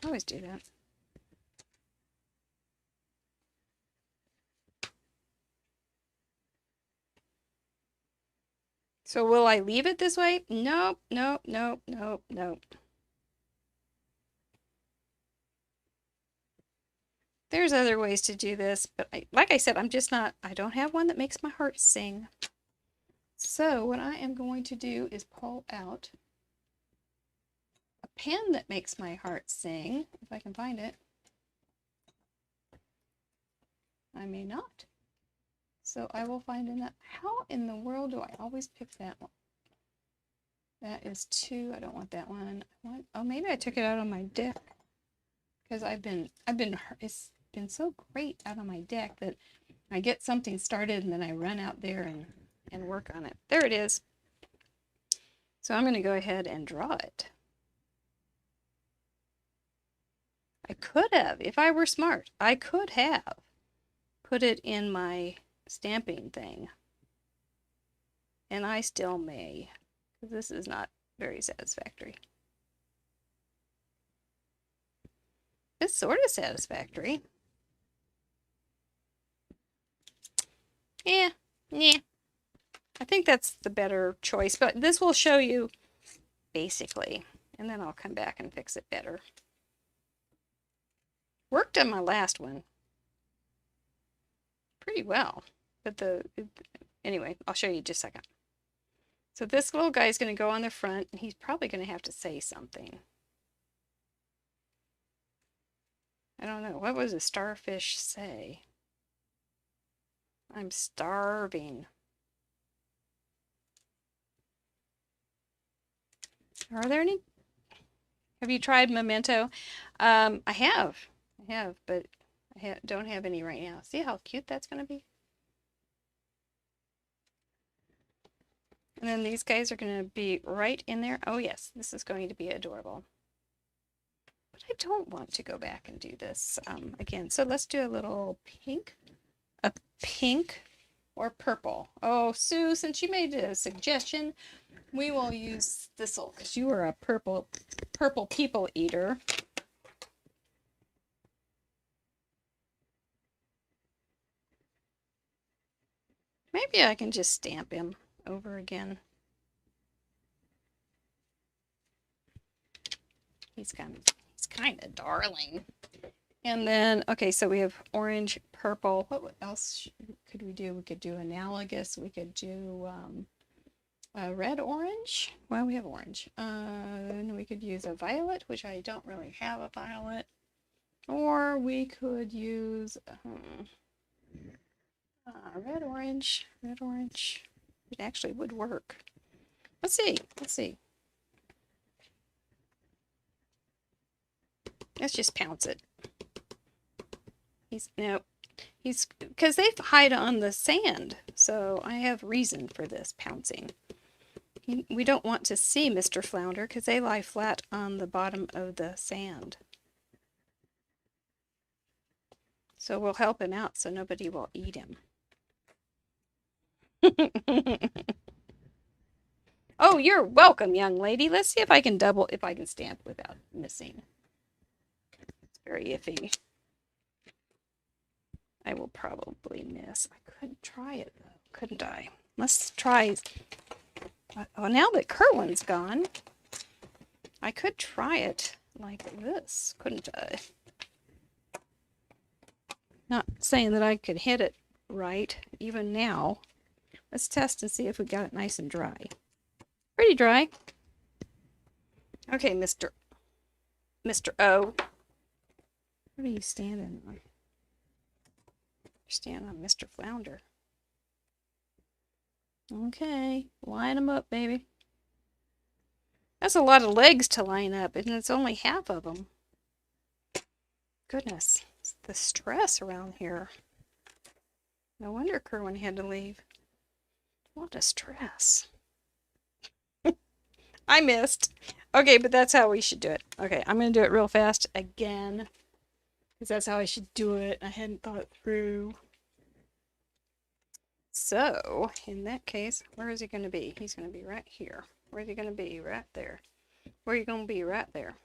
I always do that. So will I leave it this way? Nope, nope, nope, nope, nope. There's other ways to do this, but like I said, I don't have one that makes my heart sing. So what I am going to do is pull out a pen that makes my heart sing, if I can find it. I may not. So I will find in that. How in the world do I always pick that one? That is 2. I don't want that one. Oh, maybe I took it out on my deck. Because it's been so great out on my deck that I get something started and then I run out there and work on it. There it is. So I'm going to go ahead and draw it. I could have, if I were smart, I could have put it in my stamping thing. And I still may, because this is not very satisfactory. It's sort of satisfactory. Yeah. I think that's the better choice, but this will show you basically, and then I'll come back and fix it better. Worked on my last one pretty well, but anyway, I'll show you just a second. So this little guy is going to go on the front, and he's probably going to have to say something. I don't know. What was a starfish say? I'm starving. Are there any? Have you tried Memento? I have, but I don't have any right now. See how cute that's going to be? And then these guys are going to be right in there. Oh yes, this is going to be adorable. But I don't want to go back and do this again. So let's do a little pink. A pink or purple. Oh, Sue, since you made a suggestion, we will use thistle because you are a purple people eater. Maybe I can just stamp him over again. He's kind of darling. And then, okay, so we have orange, purple. What else could we do? We could do analogous. We could do red, orange. Well, we have orange. And we could use a violet, which I don't really have a violet. Or we could use red, orange. Red, orange. It actually would work. Let's see. Let's just pounce it. He's because they hide on the sand, so I have reason for this pouncing. We don't want to see Mr. Flounder because they lie flat on the bottom of the sand. So we'll help him out so nobody will eat him. Oh, you're welcome, young lady. Let's see if I can stamp without missing. It's very iffy. I will probably miss. I could try it though, couldn't I? Let's try. Oh, now that Kerwin's gone, I could try it like this, couldn't I? Not saying that I could hit it right even now. Let's test and see if we got it nice and dry. Pretty dry. Okay, Mr. O. What are you standing on? You're standing on Mr. Flounder. Okay, line them up, baby. That's a lot of legs to line up, and it's only half of them. Goodness, it's the stress around here. No wonder Kerwin had to leave. What a stress. I missed. Okay, but that's how we should do it. Okay, I'm going to do it real fast again. because that's how I should do it. I hadn't thought it through. So, in that case, where is he going to be? He's going to be right here. Where's he going to be? Right there. Where are you going to be? Right there.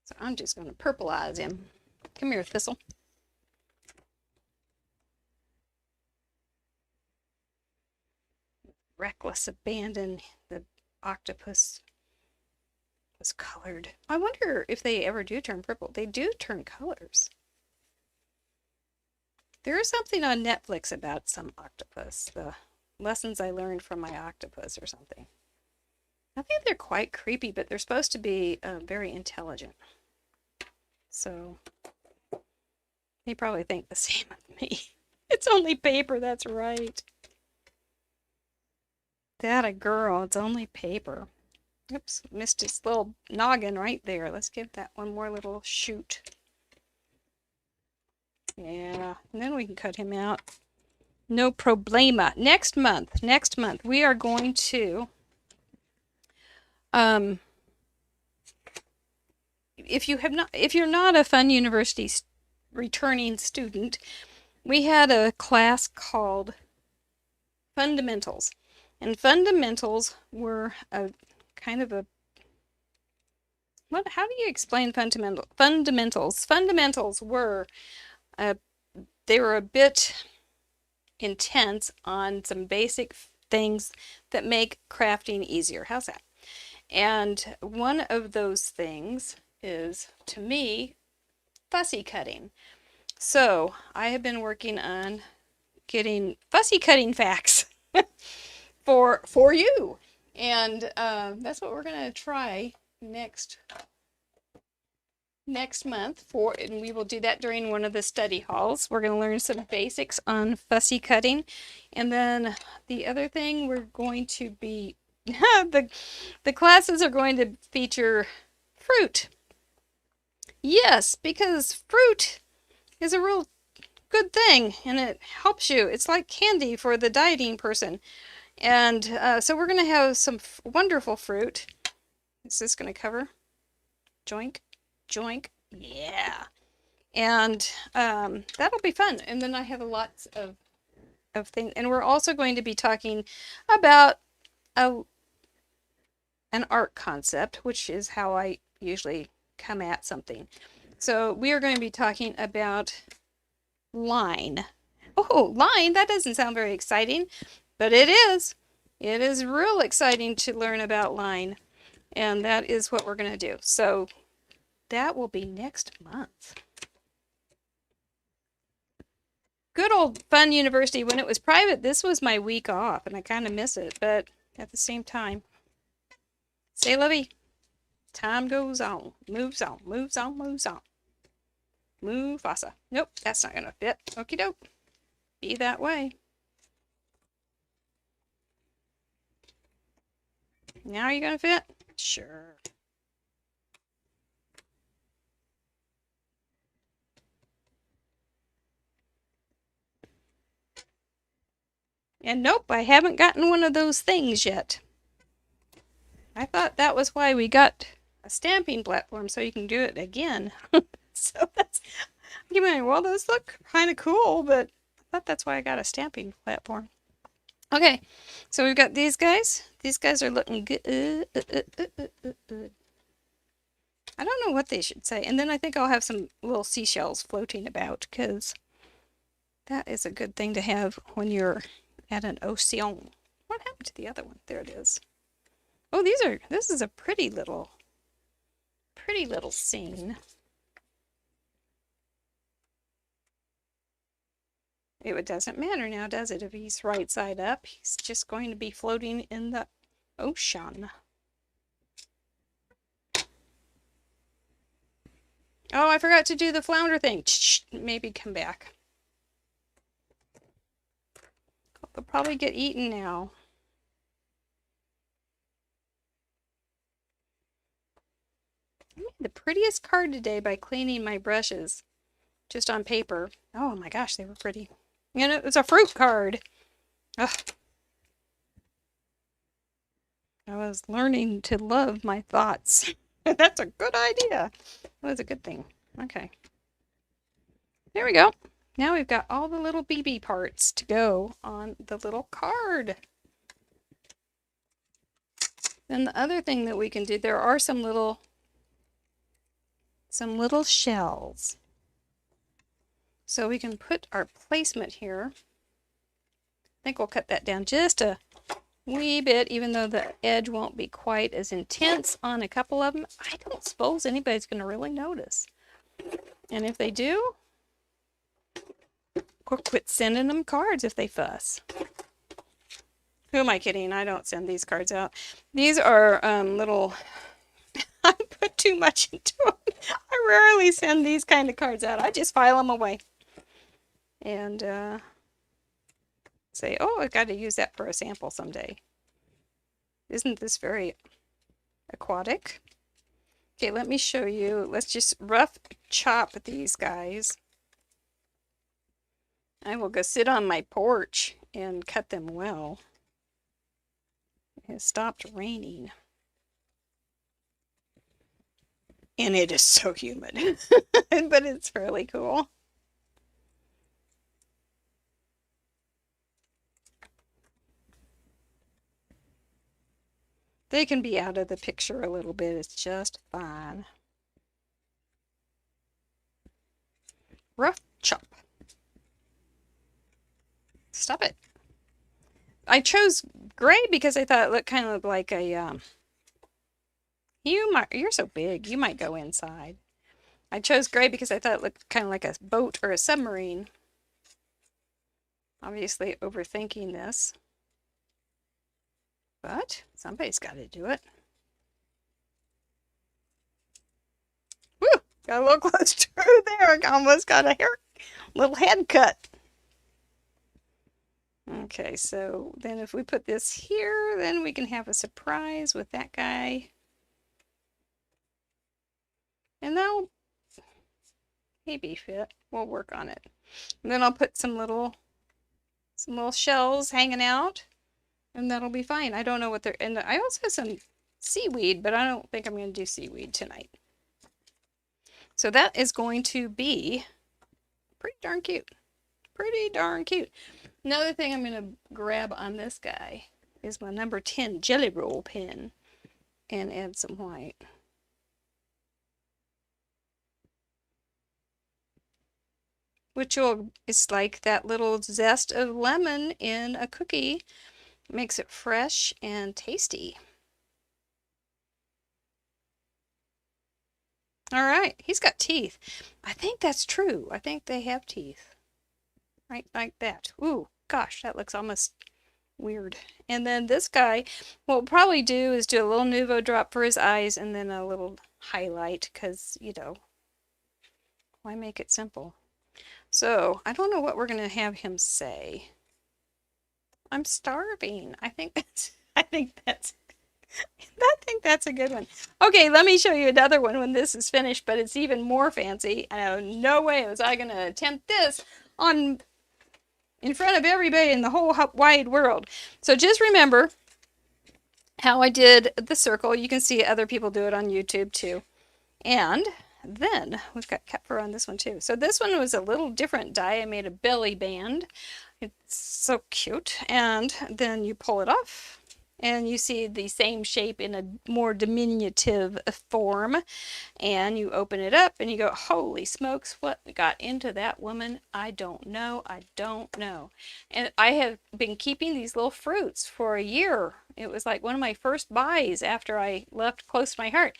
So I'm just going to purplize him. Come here, Thistle. Reckless abandon. The octopus was colored. I wonder if they ever do turn purple. They do turn colors. There is something on Netflix about some octopus. The lessons I learned from my octopus or something. I think they're quite creepy, but they're supposed to be very intelligent. So they probably think the same of me. It's only paper, that's right. That a girl, it's only paper. Oops, missed his little noggin right there. Let's give that one more little shoot. Yeah, and then we can cut him out. No problema. Next month, we are going to, if you're not a Fun University returning student, we had a class called Fundamentals. And fundamentals were a kind of a, how do you explain fundamentals? Fundamentals were, they were a bit intense on some basic things that make crafting easier. How's that? And one of those things is, to me, fussy cutting. So I have been working on getting fussy cutting facts for you, and that's what we're gonna try next month and we will do that during one of the study halls. We're going to learn some basics on fussy cutting, and then the other thing we're going to be the classes are going to feature fruit. Yes, because fruit is a real good thing and it helps you. It's like candy for the dieting person. And so we're going to have some wonderful fruit. Is this going to cover? Joink. Joink. Yeah. And that'll be fun. And then I have lots of things. And we're also going to be talking about an art concept, which is how I usually come at something. So we are going to be talking about line. Oh, line? That doesn't sound very exciting, but it is. It is real exciting to learn about line. And that is what we're going to do. So that will be next month. Good old Fun University. When it was private, this was my week off, and I kind of miss it, but at the same time, say lovey, time goes on, moves on, moves on, moves on. Mufasa. Nope, that's not going to fit. Okie doke. Be that way. Now you going to fit? Sure. And nope, I haven't gotten one of those things yet. I thought that was why we got a stamping platform, so you can do it again. So that's, you mean, well, those look kind of cool, but I thought that's why I got a stamping platform. Okay, so we've got these guys. These guys are looking good. I don't know what they should say. And then I think I'll have some little seashells floating about, because that is a good thing to have when you're at an ocean. What happened to the other one? There it is. Oh, this is a pretty little scene. It doesn't matter now, does it? If he's right side up, he's just going to be floating in the ocean. Oh, I forgot to do the flounder thing. Maybe come back. They'll probably get eaten now. I made the prettiest card today by cleaning my brushes just on paper. Oh my gosh, they were pretty. And it was a fruit card. Ugh. I was learning to love my thoughts. That's a good idea. That was a good thing. Okay. There we go. Now we've got all the little BB parts to go on the little card. Then the other thing that we can do, there are some little shells. So we can put our placement here. I think we'll cut that down just a wee bit, even though the edge won't be quite as intense on a couple of them. I don't suppose anybody's going to really notice. And if they do, we'll quit sending them cards if they fuss. Who am I kidding? I don't send these cards out. These are little... I put too much into them. I rarely send these kind of cards out. I just file them away. And say, oh, I've got to use that for a sample someday. Isn't this very aquatic? Okay, let me show you. Let's just rough chop these guys. I will go sit on my porch and cut them well. It has stopped raining. And it is so humid. But it's really cool. They can be out of the picture a little bit. It's just fine. Rough chop. Stop it. I chose gray because I thought it looked kind of like a, you're so big, you might go inside. I chose gray because I thought it looked kind of like a boat or a submarine. Obviously overthinking this. But somebody's got to do it. Woo! Got a little close through there. I almost got a little head cut. Okay, so then if we put this here, then we can have a surprise with that guy. And that'll maybe fit. We'll work on it. And then I'll put some little shells hanging out. And that'll be fine. I don't know what they're... And I also have some seaweed, but I don't think I'm going to do seaweed tonight. So that is going to be pretty darn cute. Pretty darn cute. Another thing I'm going to grab on this guy is my number 10 Jelly Roll pen and add some white. Which is like that little zest of lemon in a cookie. Makes it fresh and tasty. All right, he's got teeth. I think that's true. I think they have teeth. Right like that. Ooh, gosh, that looks almost weird. And then this guy, what we'll probably do is do a little Nuvo drop for his eyes and then a little highlight because, you know, why make it simple? So, I don't know what we're going to have him say. I'm starving. I think that's a good one. Okay, let me show you another one when this is finished, but it's even more fancy. No way was I going to attempt this in front of everybody in the whole wide world. So just remember how I did the circle. You can see other people do it on YouTube too. And then we've got cut fur on this one too. So this one was a little different die. I made a belly band. It's so cute. And then you pull it off and you see the same shape in a more diminutive form. And you open it up and you go, holy smokes, what got into that woman? I don't know. I don't know. And I have been keeping these little fruits for a year. It was like one of my first buys after I left close to my heart.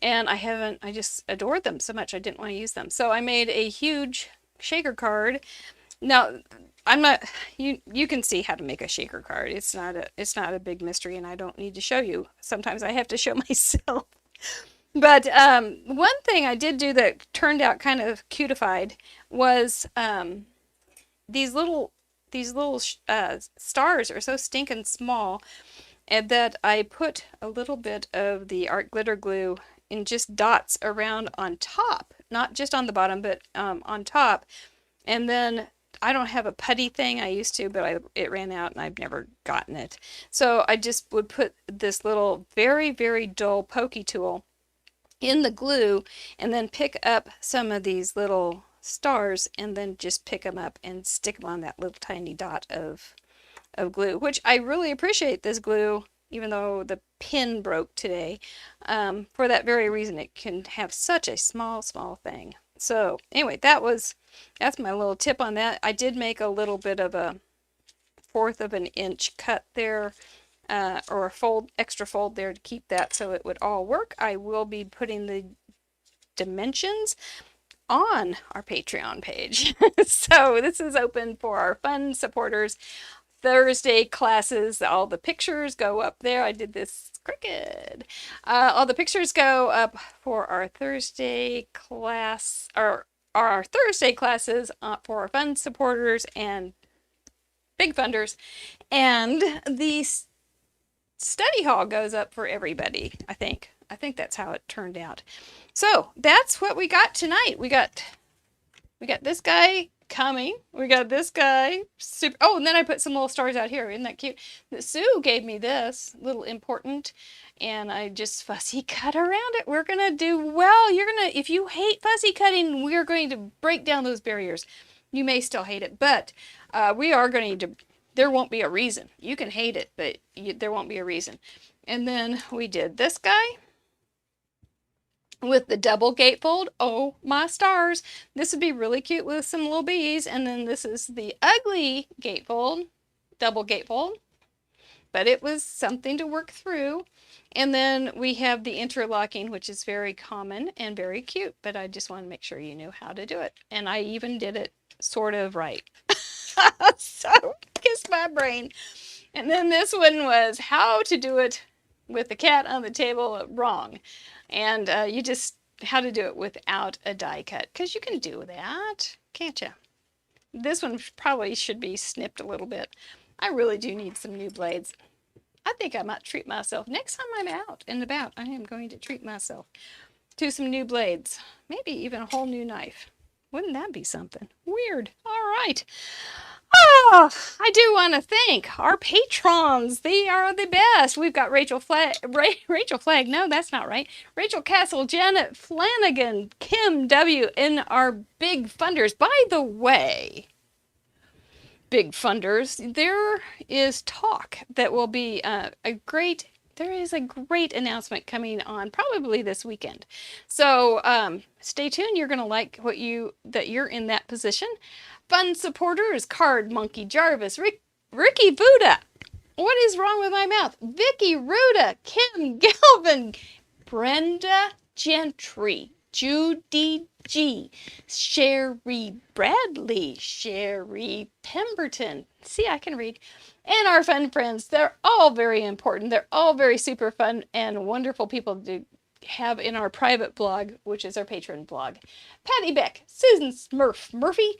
And I just adored them so much I didn't want to use them. So I made a huge shaker card. Now, you can see how to make a shaker card. It's not a big mystery and I don't need to show you. Sometimes I have to show myself. But one thing I did do that turned out kind of cutified was these little stars are so stinking small, and that I put a little bit of the art glitter glue in just dots around on top, not just on the bottom, but on top. And then I don't have a putty thing. I used to, but it ran out and I've never gotten it. So I just would put this little very, very dull pokey tool in the glue and then pick up some of these little stars and then just pick them up and stick them on that little tiny dot of glue, which I really appreciate this glue, even though the pin broke today, for that very reason. It can have such a small thing. So anyway, that's my little tip on that. I did make a little bit of a 1/4 of an inch cut there, or a extra fold there to keep that so it would all work. I will be putting the dimensions on our Patreon page. So this is open for our fun supporters. Thursday classes, all the pictures go up there. I did this crooked. All the pictures go up for our Thursday class, or our Thursday classes for our fun supporters and big funders. And the study hall goes up for everybody, I think. I think that's how it turned out. So that's what we got tonight. We got this guy coming. We got this guy. Super. Oh, and then I put some little stars out here. Isn't that cute? Sue gave me this little important, and I just fussy cut around it. We're gonna do well. If you hate fussy cutting, we're going to break down those barriers. You may still hate it, but we are going to. There won't be a reason. You can hate it, but there won't be a reason. And then we did this guy with the double gatefold. Oh my stars, this would be really cute with some little bees. And then this is the ugly gatefold, double gatefold, but it was something to work through. And then we have the interlocking, which is very common and very cute, but I just want to make sure you knew how to do it. And I even did it sort of right. So kiss my brain. And then this one was how to do it with the cat on the table wrong. And how to do it without a die cut, because you can do that, can't you? This one probably should be snipped a little bit. I really do need some new blades. I think I might treat myself. Next time I'm out and about, I am going to treat myself to some new blades. Maybe even a whole new knife. Wouldn't that be something? Weird. All right. Oh, I do want to thank our patrons. They are the best. We've got Rachel Flagg. No, that's not right. Rachel Castle, Janet Flanagan, Kim W, and our big funders. By the way, big funders, there is talk that will be there is a great announcement coming on probably this weekend. So stay tuned. You're going to like that you're in that position. Fun supporters, Card Monkey Jarvis, Ricky Buddha. What is wrong with my mouth? Vicky Ruda, Kim Galvin, Brenda Gentry, Judy G, Sherry Bradley, Sherry Pemberton. See, I can read. And our fun friends. They're all very important. They're all very super fun and wonderful people to have in our private blog, which is our patron blog. Patty Beck, Susan Murphy,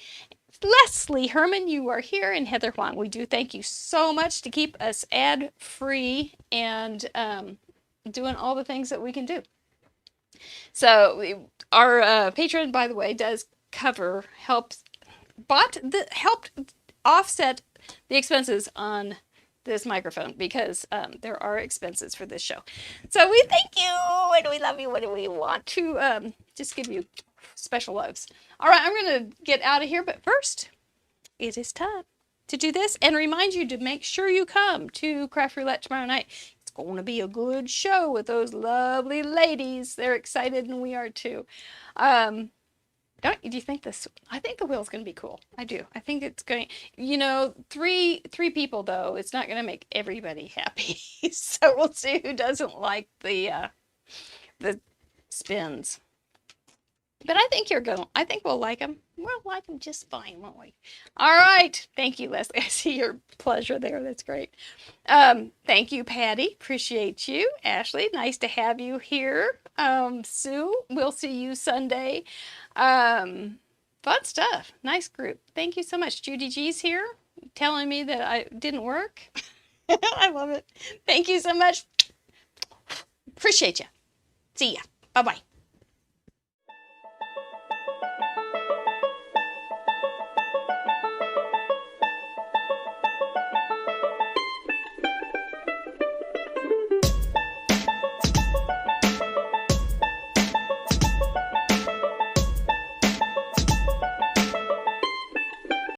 Leslie Herman, you are here, and Heather Huang. We do thank you so much to keep us ad-free and doing all the things that we can do. So our patron, by the way, does helped offset the expenses on this microphone, because there are expenses for this show. So we thank you and we love you and we want to just give you special loves. All right, I'm going to get out of here, but first, it is time to do this and remind you to make sure you come to Craft Roulette tomorrow night. It's going to be a good show with those lovely ladies. They're excited and we are too. Do you think this? I think the wheel's going to be cool. I do. I think it's going. Three people though. It's not going to make everybody happy. So we'll see who doesn't like the spins. But I think I think we'll like them. We'll like them just fine, won't we? All right. Thank you, Leslie. I see your pleasure there. That's great. Thank you, Patty. Appreciate you. Ashley, nice to have you here. Sue, we'll see you Sunday. Fun stuff. Nice group. Thank you so much. Judy G's here telling me that I didn't work. I love it. Thank you so much. Appreciate you. See ya. Bye-bye.